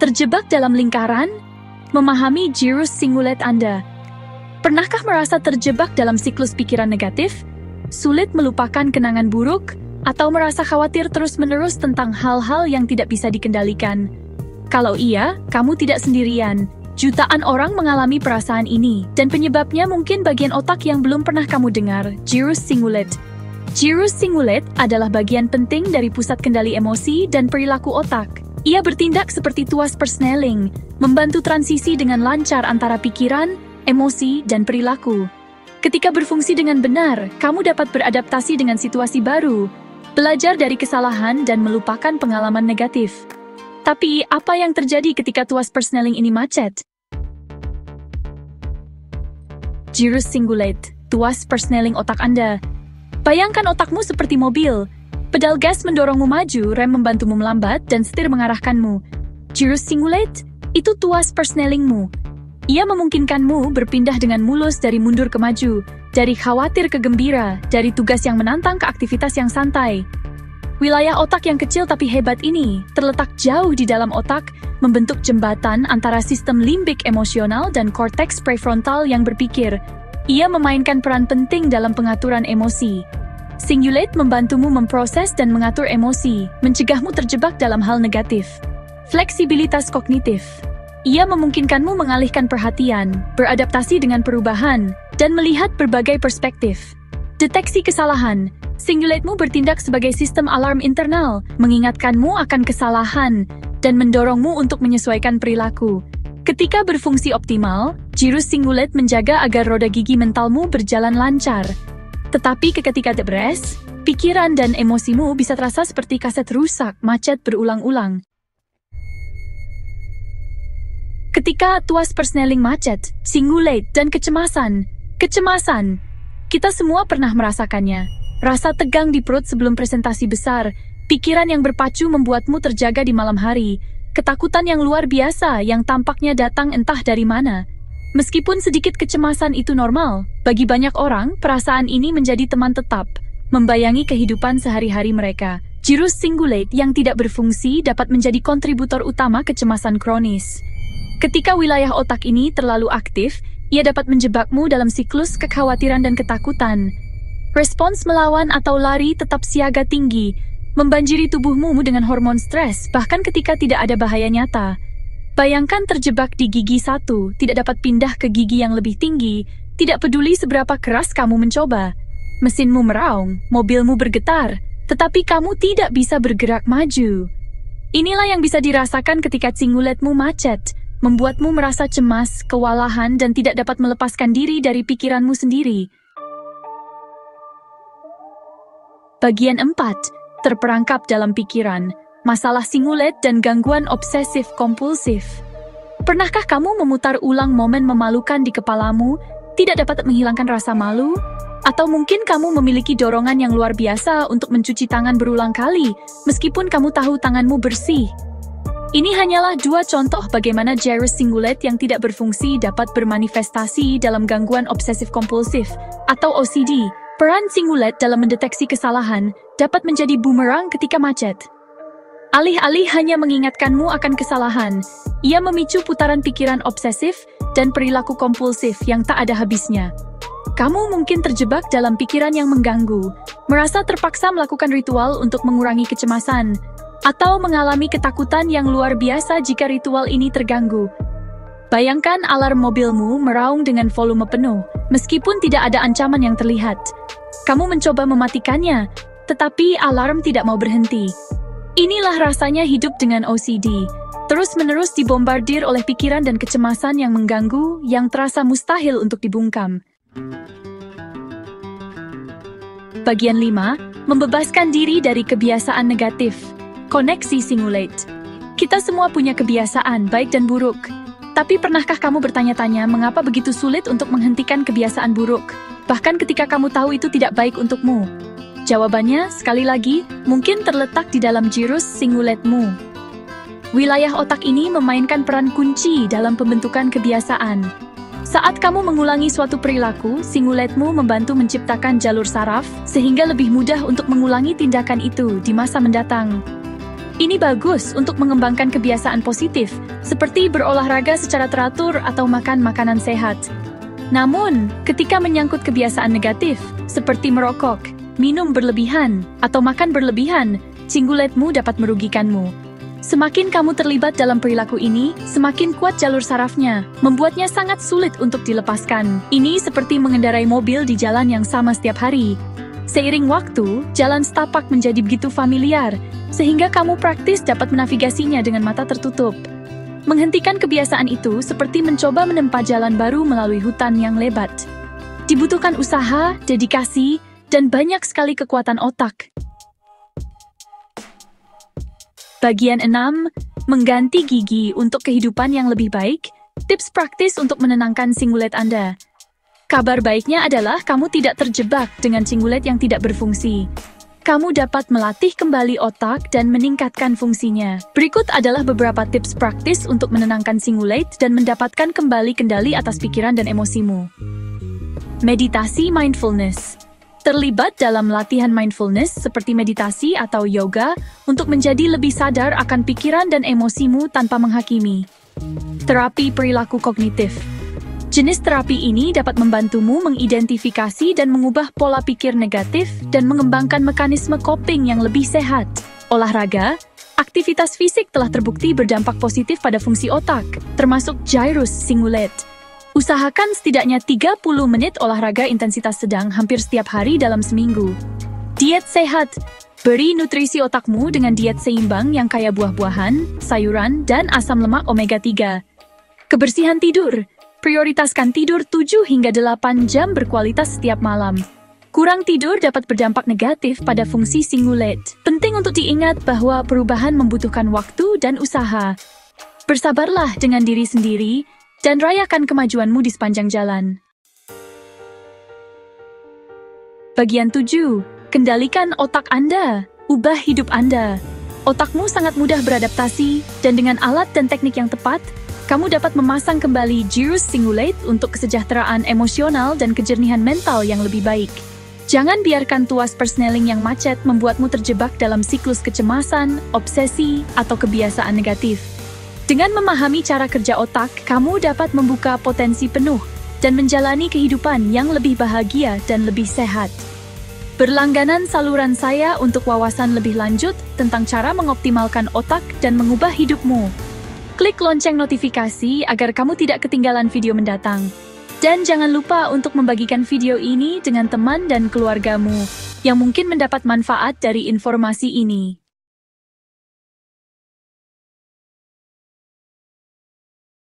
Terjebak dalam lingkaran? Memahami Gyrus Singulet Anda. Pernahkah merasa terjebak dalam siklus pikiran negatif? Sulit melupakan kenangan buruk? Atau merasa khawatir terus-menerus tentang hal-hal yang tidak bisa dikendalikan? Kalau iya, kamu tidak sendirian. Jutaan orang mengalami perasaan ini, dan penyebabnya mungkin bagian otak yang belum pernah kamu dengar, Gyrus Singulet. Gyrus Singulet adalah bagian penting dari pusat kendali emosi dan perilaku otak. Ia bertindak seperti tuas persneling, membantu transisi dengan lancar antara pikiran, emosi, dan perilaku. Ketika berfungsi dengan benar, kamu dapat beradaptasi dengan situasi baru, belajar dari kesalahan, dan melupakan pengalaman negatif. Tapi, apa yang terjadi ketika tuas persneling ini macet? Gyrus Singulet, tuas persneling otak Anda. Bayangkan otakmu seperti mobil. Pedal gas mendorongmu maju, rem membantumu melambat, dan setir mengarahkanmu. Gyrus Singulet, itu tuas persnelingmu. Ia memungkinkanmu berpindah dengan mulus dari mundur ke maju, dari khawatir ke gembira, dari tugas yang menantang ke aktivitas yang santai. Wilayah otak yang kecil tapi hebat ini terletak jauh di dalam otak, membentuk jembatan antara sistem limbik emosional dan korteks prefrontal yang berpikir. Ia memainkan peran penting dalam pengaturan emosi. Singulet membantumu memproses dan mengatur emosi, mencegahmu terjebak dalam hal negatif. Fleksibilitas kognitif. Ia memungkinkanmu mengalihkan perhatian, beradaptasi dengan perubahan, dan melihat berbagai perspektif. Deteksi kesalahan. Singuletmu bertindak sebagai sistem alarm internal, mengingatkanmu akan kesalahan, dan mendorongmu untuk menyesuaikan perilaku. Ketika berfungsi optimal, Gyrus Singulet menjaga agar roda gigi mentalmu berjalan lancar. Tetapi ketika debres, pikiran dan emosimu bisa terasa seperti kaset rusak, macet berulang-ulang. Ketika tuas persneling macet, singulet, dan kecemasan. Kita semua pernah merasakannya. Rasa tegang di perut sebelum presentasi besar, pikiran yang berpacu membuatmu terjaga di malam hari, ketakutan yang luar biasa yang tampaknya datang entah dari mana. Meskipun sedikit kecemasan itu normal, bagi banyak orang, perasaan ini menjadi teman tetap, membayangi kehidupan sehari-hari mereka. Gyrus Singulet yang tidak berfungsi dapat menjadi kontributor utama kecemasan kronis. Ketika wilayah otak ini terlalu aktif, ia dapat menjebakmu dalam siklus kekhawatiran dan ketakutan. Respons melawan atau lari tetap siaga tinggi, membanjiri tubuhmu dengan hormon stres, bahkan ketika tidak ada bahaya nyata. Bayangkan terjebak di gigi 1, tidak dapat pindah ke gigi yang lebih tinggi, tidak peduli seberapa keras kamu mencoba. Mesinmu meraung, mobilmu bergetar, tetapi kamu tidak bisa bergerak maju. Inilah yang bisa dirasakan ketika singuletmu macet, membuatmu merasa cemas, kewalahan, dan tidak dapat melepaskan diri dari pikiranmu sendiri. Bagian 4. Terperangkap dalam pikiran. Masalah singulet dan gangguan obsesif-kompulsif. Pernahkah kamu memutar ulang momen memalukan di kepalamu, tidak dapat menghilangkan rasa malu? Atau mungkin kamu memiliki dorongan yang luar biasa untuk mencuci tangan berulang kali, meskipun kamu tahu tanganmu bersih? Ini hanyalah 2 contoh bagaimana Gyrus Singulet yang tidak berfungsi dapat bermanifestasi dalam gangguan obsesif-kompulsif, atau OCD. Peran singulet dalam mendeteksi kesalahan dapat menjadi bumerang ketika macet. Alih-alih hanya mengingatkanmu akan kesalahan, ia memicu putaran pikiran obsesif dan perilaku kompulsif yang tak ada habisnya. Kamu mungkin terjebak dalam pikiran yang mengganggu, merasa terpaksa melakukan ritual untuk mengurangi kecemasan, atau mengalami ketakutan yang luar biasa jika ritual ini terganggu. Bayangkan alarm mobilmu meraung dengan volume penuh, meskipun tidak ada ancaman yang terlihat. Kamu mencoba mematikannya, tetapi alarm tidak mau berhenti. Inilah rasanya hidup dengan OCD, terus-menerus dibombardir oleh pikiran dan kecemasan yang mengganggu, yang terasa mustahil untuk dibungkam. Bagian 5. Membebaskan diri dari kebiasaan negatif. Koneksi singulet. Kita semua punya kebiasaan, baik dan buruk. Tapi pernahkah kamu bertanya-tanya mengapa begitu sulit untuk menghentikan kebiasaan buruk, bahkan ketika kamu tahu itu tidak baik untukmu? Jawabannya, sekali lagi, mungkin terletak di dalam Gyrus Singuletmu. Wilayah otak ini memainkan peran kunci dalam pembentukan kebiasaan. Saat kamu mengulangi suatu perilaku, singuletmu membantu menciptakan jalur saraf, sehingga lebih mudah untuk mengulangi tindakan itu di masa mendatang. Ini bagus untuk mengembangkan kebiasaan positif, seperti berolahraga secara teratur atau makan makanan sehat. Namun, ketika menyangkut kebiasaan negatif, seperti merokok, minum berlebihan, atau makan berlebihan, cingguletmu dapat merugikanmu. Semakin kamu terlibat dalam perilaku ini, semakin kuat jalur sarafnya, membuatnya sangat sulit untuk dilepaskan. Ini seperti mengendarai mobil di jalan yang sama setiap hari. Seiring waktu, jalan setapak menjadi begitu familiar, sehingga kamu praktis dapat menavigasinya dengan mata tertutup. Menghentikan kebiasaan itu seperti mencoba menempa jalan baru melalui hutan yang lebat. Dibutuhkan usaha, dedikasi, dan banyak sekali kekuatan otak. Bagian 6. Mengganti gigi untuk kehidupan yang lebih baik. Tips praktis untuk menenangkan cinggulet Anda. Kabar baiknya adalah kamu tidak terjebak dengan cinggulet yang tidak berfungsi. Kamu dapat melatih kembali otak dan meningkatkan fungsinya. Berikut adalah beberapa tips praktis untuk menenangkan cinggulet dan mendapatkan kembali kendali atas pikiran dan emosimu. Meditasi mindfulness. Terlibat dalam latihan mindfulness seperti meditasi atau yoga untuk menjadi lebih sadar akan pikiran dan emosimu tanpa menghakimi. Terapi perilaku kognitif. Jenis terapi ini dapat membantumu mengidentifikasi dan mengubah pola pikir negatif dan mengembangkan mekanisme coping yang lebih sehat. Olahraga, aktivitas fisik telah terbukti berdampak positif pada fungsi otak, termasuk gyrus cingulate. Usahakan setidaknya 30 menit olahraga intensitas sedang hampir setiap hari dalam seminggu. Diet sehat. Beri nutrisi otakmu dengan diet seimbang yang kaya buah-buahan, sayuran, dan asam lemak omega 3. Kebersihan tidur. Prioritaskan tidur 7 hingga 8 jam berkualitas setiap malam. Kurang tidur dapat berdampak negatif pada fungsi cinggulet. Penting untuk diingat bahwa perubahan membutuhkan waktu dan usaha. Bersabarlah dengan diri sendiri dan rayakan kemajuanmu di sepanjang jalan. Bagian 7. Kendalikan otak Anda. Ubah hidup Anda. Otakmu sangat mudah beradaptasi, dan dengan alat dan teknik yang tepat, kamu dapat memasang kembali gyrus cingulate untuk kesejahteraan emosional dan kejernihan mental yang lebih baik. Jangan biarkan tuas persneling yang macet membuatmu terjebak dalam siklus kecemasan, obsesi, atau kebiasaan negatif. Dengan memahami cara kerja otak, kamu dapat membuka potensi penuh dan menjalani kehidupan yang lebih bahagia dan lebih sehat. Berlangganan saluran saya untuk wawasan lebih lanjut tentang cara mengoptimalkan otak dan mengubah hidupmu. Klik lonceng notifikasi agar kamu tidak ketinggalan video mendatang. Dan jangan lupa untuk membagikan video ini dengan teman dan keluargamu yang mungkin mendapat manfaat dari informasi ini.